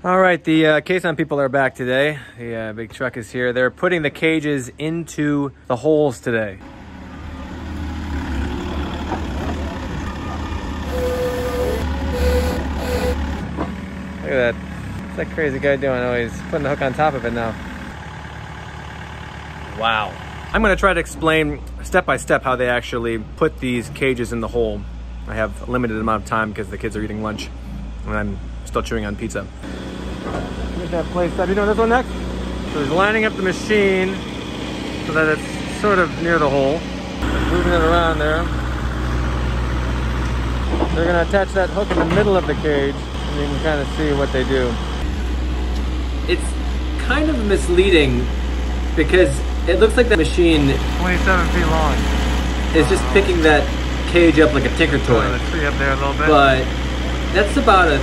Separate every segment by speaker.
Speaker 1: All right, the caisson people are back today. The big truck is here. They're putting the cages into the holes today. Look at that. What's that crazy guy doing? Oh, he's putting the hook on top of it now. Wow. I'm gonna try to explain step by step how they actually put these cages in the hole. I have a limited amount of time because the kids are eating lunch and I'm still chewing on pizza. Get that placed up. You doing this one next? So he's lining up the machine so that it's sort of near the hole. Just moving it around there. They're gonna attach that hook in the middle of the cage and you can kind of see what they do.
Speaker 2: It's kind of misleading because it looks like the machine
Speaker 1: 27 feet long.
Speaker 2: Is just picking that cage up like a tinker toy.
Speaker 1: The tree up there a little bit.
Speaker 2: But that's about a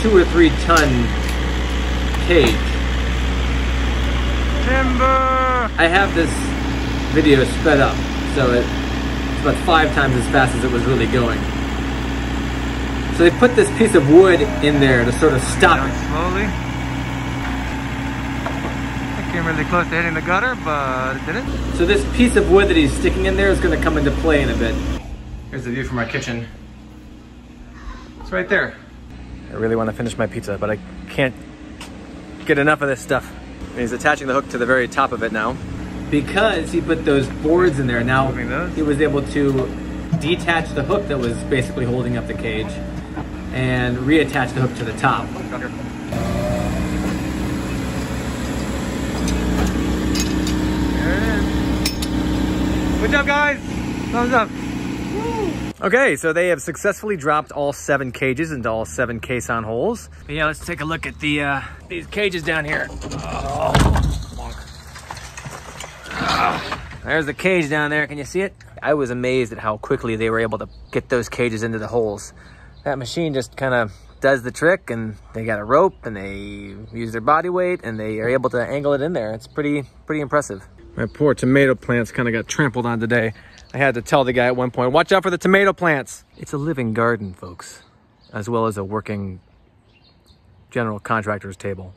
Speaker 2: 2 or 3 ton cage.
Speaker 1: Timber!
Speaker 2: I have this video sped up, so it's about 5 times as fast as it was really going. So they put this piece of wood in there to sort of stop it.
Speaker 1: Slowly. I came really close to hitting the gutter, but it didn't.
Speaker 2: So this piece of wood that he's sticking in there is going to come into play in a bit. Here's the view from our kitchen. It's right there.
Speaker 1: I really want to finish my pizza, but I can't get enough of this stuff. And he's attaching the hook to the very top of it now.
Speaker 2: Because he put those boards in there, now
Speaker 1: those.
Speaker 2: he was able to detach the hook that was basically holding up the cage and reattach the hook to the top.
Speaker 1: There it is. Good job, guys. Thumbs up. Okay, so they have successfully dropped all 7 cages into all 7 caisson holes. But yeah, let's take a look at the these cages down here. There's the cage down there. Can you see it? I was amazed at how quickly they were able to get those cages into the holes. That machine just kind of does the trick, and they got a rope and they use their body weight and they are able to angle it in there. It's pretty impressive. My poor tomato plants kind of got trampled on today. I had to tell the guy at one point, watch out for the tomato plants. It's a living garden, folks, as well as a working general contractor's table.